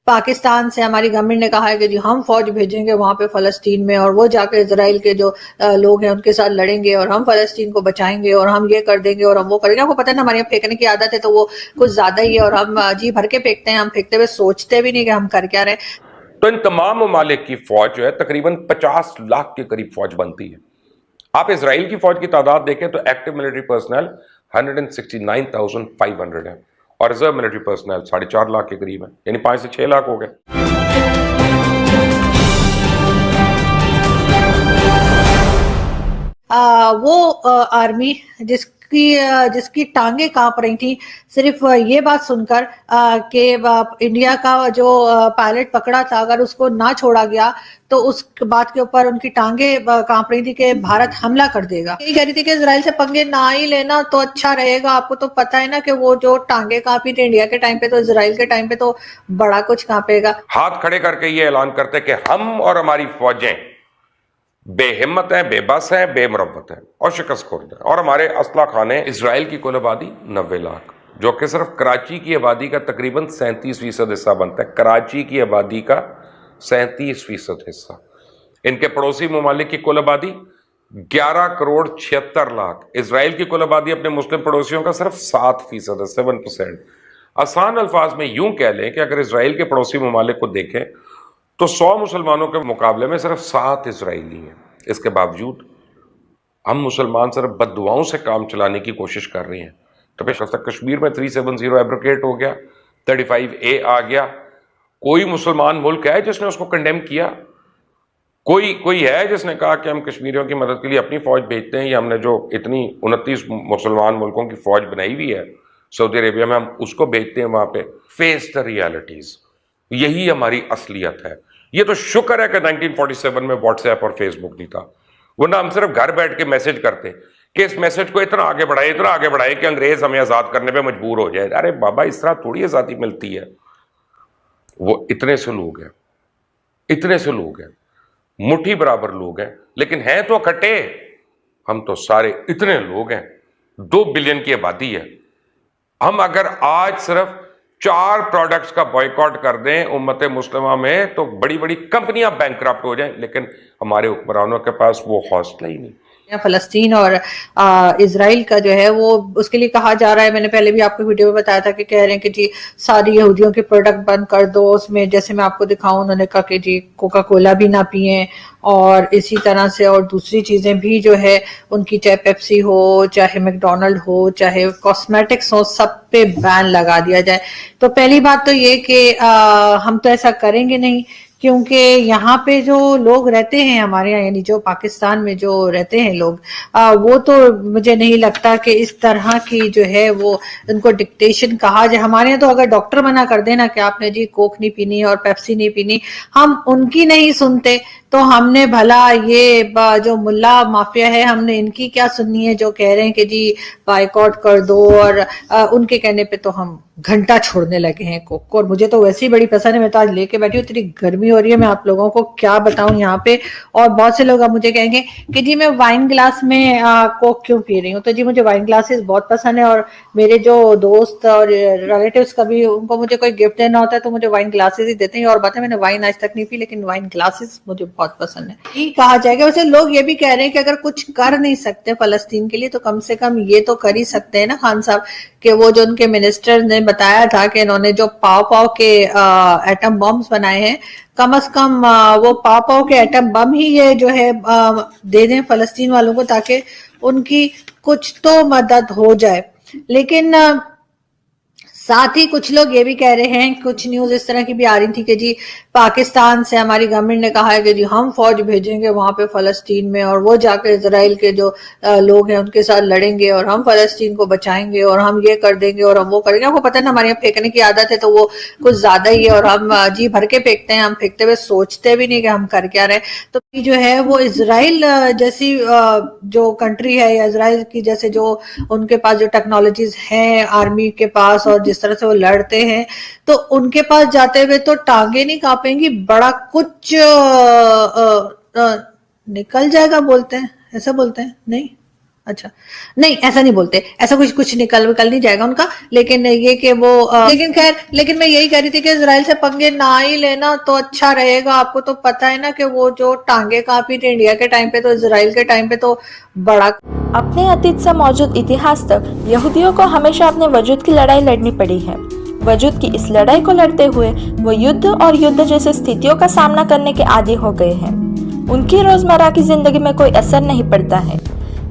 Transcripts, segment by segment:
पाकिस्तान से हमारी गवर्नमेंट ने कहा है कि जी हम फौज भेजेंगे वहां पे फलस्तीन में, और वो जाके इजराइल के जो लोग हैं उनके साथ लड़ेंगे, और हम फलस्तीन को बचाएंगे, और हम ये कर देंगे और हम वो करेंगे। आपको पता है ना, हमारे यहाँ फेंकने की आदत है तो वो कुछ ज्यादा ही है, और हम जी भर के फेंकते हैं। हम फेंकते हुए सोचते भी नहीं कि हम कर क्या रहे। तो इन तमाम ममालिक की फौज जो है तकरीबन 50 लाख के करीब फौज बनती है। आप इसराइल की फौज की तादाद देखें तो एक्टिव मिलिट्री पर्सनल 169,500 है और रिजर्व मिलिट्री पर्सनल 4.5 लाख के करीब है, यानी 5 से 6 लाख हो गए। वो आर्मी जिसकी टांगे कांप रही थी सिर्फ ये बात सुनकर कि इंडिया का जो पायलट पकड़ा था, अगर उसको ना छोड़ा गया तो उस बात के ऊपर उनकी टांगे कांप रही थी कि भारत हमला कर देगा। यही कह रही थी कि इजराइल से पंगे ना ही लेना तो अच्छा रहेगा। आपको तो पता है ना कि वो जो टांगे कांपी थी इंडिया के टाइम पे, तो इजराइल के टाइम पे तो बड़ा कुछ कांपेगा। हाथ खड़े करके ये ऐलान करते कि हम और हमारी फौजें बेहिम्मत है, बेबस है, बेमरवत है और शिकस्त खुर्द है, और हमारे असला खाने। इसराइल की कुल आबादी 90 लाख, जो कि सिर्फ कराची की आबादी का तकरीबन 37% हिस्सा बनता है। कराची की आबादी का 37% हिस्सा। इनके पड़ोसी ममालिक की कुल आबादी 11 करोड़ 76 लाख। इसराइल की कुल आबादी अपने मुस्लिम पड़ोसियों का सिर्फ 7% है, 7%। आसान अल्फाज में यूं कह लें कि अगर इसराइल के पड़ोसी ममालिक को देखें तो 100 मुसलमानों के मुकाबले में सिर्फ 7 इसराइली हैं। इसके बावजूद हम मुसलमान सिर्फ बददुआओं से काम चलाने की कोशिश कर रहे हैं। तो कश्मीर में 370 एब्रोगेट हो गया, 35A आ गया। कोई मुसलमान मुल्क है जिसने उसको कंडेम किया? कोई है जिसने कहा कि हम कश्मीरियों की मदद के लिए अपनी फौज भेजते हैं, या हमने जो इतनी 29 मुसलमान मुल्कों की फौज बनाई हुई है सऊदी अरेबिया में, हम उसको भेजते हैं वहां पे? फेस द रियलिटीज, यही हमारी असलियत है। ये तो शुक्र है कि 1947 में व्हाट्सएप और फेसबुक नहीं था, वरना हम सिर्फ घर बैठ के मैसेज करते कि इस मैसेज को इतना आगे बढ़ाए कि अंग्रेज हमें आजाद करने पे मजबूर हो जाए। अरे बाबा, इस तरह थोड़ी आजादी मिलती है। वो इतने से लोग हैं, मुट्ठी बराबर लोग हैं, लेकिन हैं तो इकट्ठे। हम तो सारे इतने लोग हैं, 2 बिलियन की आबादी है। हम अगर आज सिर्फ 4 प्रोडक्ट्स का बॉयकॉट कर दें उम्मत मुस्लिमा में, तो बड़ी बड़ी कंपनियां बैंकरप्ट हो जाएं, लेकिन हमारे हुक्मरानों के पास वो हौसला ही नहीं। फलस्तीन और इजराइल का जो है वो उसके लिए कहा जा रहा है। मैंने पहले भी आपको वीडियो में बताया था कि कह रहे हैं कि जी सारी यहूदियों के प्रोडक्ट बंद कर दो। उसमें जैसे मैं आपको दिखाऊं, उन्होंने कहा कि जी कोका कोला भी ना पिए, और इसी तरह से और दूसरी चीजें भी जो है उनकी, चाहे पेप्सी हो, चाहे मैकडोनल्ड हो, चाहे कॉस्मेटिक्स हो, सब पे बैन लगा दिया जाए। तो पहली बात तो ये कि हम तो ऐसा करेंगे नहीं, क्योंकि यहाँ पे जो लोग रहते हैं हमारे यहाँ, यानी जो पाकिस्तान में जो रहते हैं लोग, वो तो मुझे नहीं लगता कि इस तरह की जो है वो उनको डिक्टेशन कहा जाए। हमारे यहाँ तो अगर डॉक्टर मना कर देना कि आपने जी कोक नहीं पीनी और पेप्सी नहीं पीनी, हम उनकी नहीं सुनते, तो हमने भला ये जो मुल्ला माफिया है, हमने इनकी क्या सुननी है जो कह रहे हैं कि जी बाइकआउट कर दो, और उनके कहने पे तो हम घंटा छोड़ने लगे हैं कोक को। और मुझे तो वैसे ही बड़ी पसंद है, मैं तो आज लेके बैठी हूँ। इतनी गर्मी हो रही है, मैं आप लोगों को क्या बताऊं यहाँ पे। और बहुत से लोग अब मुझे कहेंगे कि जी मैं वाइन ग्लास में कोक क्यों पी रही हूँ। तो जी मुझे वाइन ग्लासेस बहुत पसंद है, और मेरे जो दोस्त और रिलेटिव्स कभी उनको मुझे कोई गिफ्ट देना होता है तो मुझे वाइन ग्लासेस ही देते हैं। और बात है, मैंने वाइन आज तक नहीं पी, लेकिन वाइन ग्लासेस मुझे बहुत पसंद है। ये कहा जाएगा। वैसे लोग ये भी कह रहे हैं कि अगर कुछ कर नहीं सकते फलस्तीन के लिए, तो कम से कम ये तो कर ही सकते हैं ना खान साहब, कि वो जो उनके मिनिस्टर ने बताया था कि इन्होंने जो पाव के एटम बम्स बनाए हैं, कम से कम वो पाव के एटम बम ही ये जो है दे दें फलस्तीन वालों को, ताकि उनकी कुछ तो मदद हो जाए। लेकिन साथ ही कुछ लोग ये भी कह रहे हैं, कुछ न्यूज इस तरह की भी आ रही थी कि जी पाकिस्तान से हमारी गवर्नमेंट ने कहा है कि जी हम फौज भेजेंगे वहां पे फलस्तीन में, और वो जाकर इजराइल के जो लोग हैं उनके साथ लड़ेंगे, और हम फलस्तीन को बचाएंगे, और हम ये कर देंगे और हम वो करेंगे। आपको पता है ना, हमारे यहाँ फेंकने की आदत है तो वो कुछ ज्यादा ही है, और हम जी भर के फेंकते हैं। हम फेंकते हुए सोचते भी नहीं कि हम कर क्या रहे। तो जो है वो इसराइल जैसी जो कंट्री है, या इसराइल की जैसे जो उनके पास जो टेक्नोलॉजीज हैं आर्मी के पास, और जिस तरह से वो लड़ते हैं, तो उनके पास जाते हुए तो टांगे नहीं कांपेंगी, बड़ा कुछ निकल जाएगा बोलते हैं, ऐसा बोलते हैं नहीं। अच्छा, नहीं ऐसा नहीं बोलते, ऐसा कुछ निकल नहीं जाएगा उनका, लेकिन ये कि वो लेकिन खैर, लेकिन मैं यही कह रही थी कि इजराइल से पंगे ना ही लेना तो अच्छा रहेगा। आपको तो पता है ना कि वो जो टांगे कांपी थी इंडिया के टाइम पे, तो इजराइल के टाइम पे तो बड़ा। अपने अतीत से मौजूद इतिहास तक यहूदियों को हमेशा अपने वजूद की लड़ाई लड़नी पड़ी है। वजूद की इस लड़ाई को लड़ते हुए वो युद्ध और युद्ध जैसे स्थितियों का सामना करने के आदी हो गए हैं। उनकी रोजमर्रा की जिंदगी में कोई असर नहीं पड़ता है।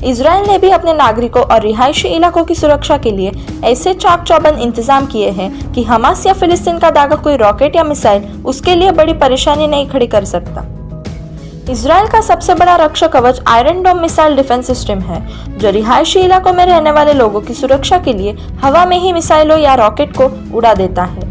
इजराइल ने भी अपने नागरिकों और रिहायशी इलाकों की सुरक्षा के लिए ऐसे चाक चौबंद इंतजाम किए हैं कि हमास या फिलिस्तीन का दागा कोई रॉकेट या मिसाइल उसके लिए बड़ी परेशानी नहीं खड़ी कर सकता। इजराइल का सबसे बड़ा रक्षा कवच Iron Dome missile defence system है, जो रिहायशी इलाकों में रहने वाले लोगों की सुरक्षा के लिए हवा में ही मिसाइलों या रॉकेट को उड़ा देता है।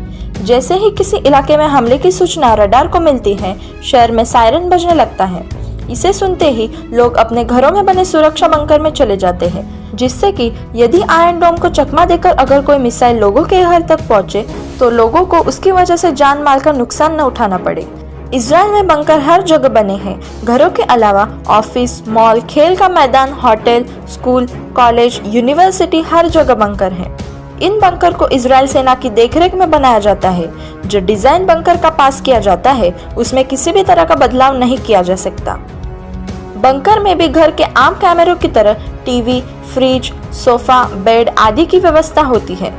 जैसे ही किसी इलाके में हमले की सूचना रडार को मिलती है, शहर में सायरन बजने लगता है। इसे सुनते ही लोग अपने घरों में बने सुरक्षा बंकर में चले जाते हैं, जिससे कि यदि आयरन डोम को चकमा देकर अगर कोई मिसाइल लोगों के घर तक पहुंचे तो लोगों को उसकी वजह से जान माल का नुकसान न उठाना पड़े। इजराइल में बंकर हर जगह बने हैं। घरों के अलावा ऑफिस, मॉल, खेल का मैदान, होटल, स्कूल, कॉलेज, यूनिवर्सिटी, हर जगह बंकर हैं। इन बंकर को इजराइल सेना की देखरेख में बनाया जाता है। जो डिजाइन बंकर का पास किया जाता है उसमें किसी भी तरह का बदलाव नहीं किया जा सकता। बंकर में भी घर के आम कैमरों की तरह टीवी, फ्रिज, सोफा, बेड आदि की व्यवस्था होती है।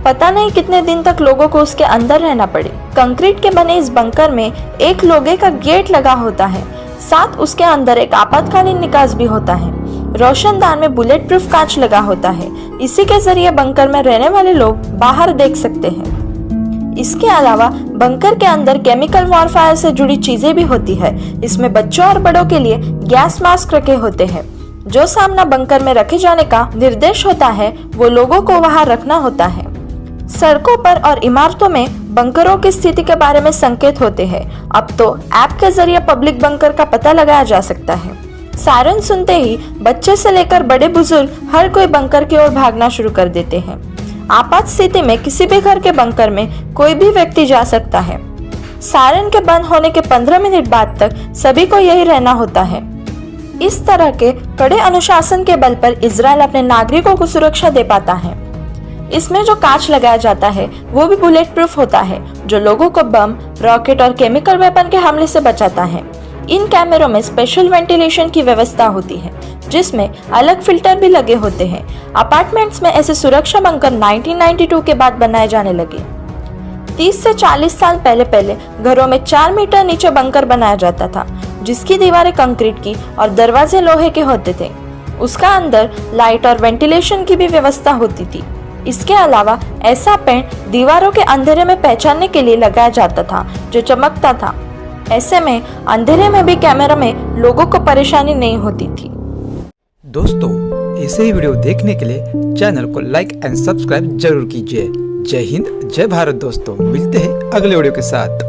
पता नहीं कितने दिन तक लोगों को उसके अंदर रहना पड़े। कंक्रीट के बने इस बंकर में एक लोहे का गेट लगा होता है, साथ उसके अंदर एक आपातकालीन निकास भी होता है। रोशनदान में बुलेट प्रूफ कांच लगा होता है। इसी के जरिए बंकर में रहने वाले लोग बाहर देख सकते हैं। इसके अलावा बंकर के अंदर केमिकल वॉरफायर से जुड़ी चीजें भी होती है। इसमें बच्चों और बड़ों के लिए गैस मास्क रखे होते हैं। जो सामना बंकर में रखे जाने का निर्देश होता है वो लोगों को वहां रखना होता है। सड़कों पर और इमारतों में बंकरों की स्थिति के बारे में संकेत होते हैं। अब तो ऐप के जरिए पब्लिक बंकर का पता लगाया जा सकता है। सायरन सुनते ही बच्चे से लेकर बड़े बुजुर्ग हर कोई बंकर की ओर भागना शुरू कर देते हैं। आपात स्थिति में किसी भी घर के बंकर में कोई भी व्यक्ति जा सकता है। सायरन के बंद होने के 15 मिनट बाद तक सभी को यही रहना होता है। इस तरह के कड़े अनुशासन के बल पर इजराइल अपने नागरिकों को सुरक्षा दे पाता है। इसमें जो कांच लगाया जाता है वो भी बुलेट प्रूफ होता है, जो लोगों को बम, रॉकेट और केमिकल वेपन के हमले से बचाता है। इन कैमरों में स्पेशल वेंटिलेशन की व्यवस्था होती है, जिसमें अलग फिल्टर भी लगे होते हैं। अपार्टमेंट्स में ऐसे सुरक्षा बंकर 1992 के बाद बनाए जाने लगे। 30 से 40 साल पहले घरों में 4 मीटर नीचे बंकर बनाया जाता था, जिसकी दीवारें कंक्रीट की और दरवाजे लोहे के होते थे। उसका अंदर लाइट और वेंटिलेशन की भी व्यवस्था होती थी। इसके अलावा ऐसा पेंट दीवारों के अंधेरे में पहचानने के लिए लगाया जाता था, जो चमकता था। ऐसे में अंधेरे में भी कैमरा में लोगों को परेशानी नहीं होती थी। दोस्तों, ऐसे ही वीडियो देखने के लिए चैनल को लाइक एंड सब्सक्राइब जरूर कीजिए। जय हिंद, जय भारत दोस्तों, मिलते हैं अगले वीडियो के साथ।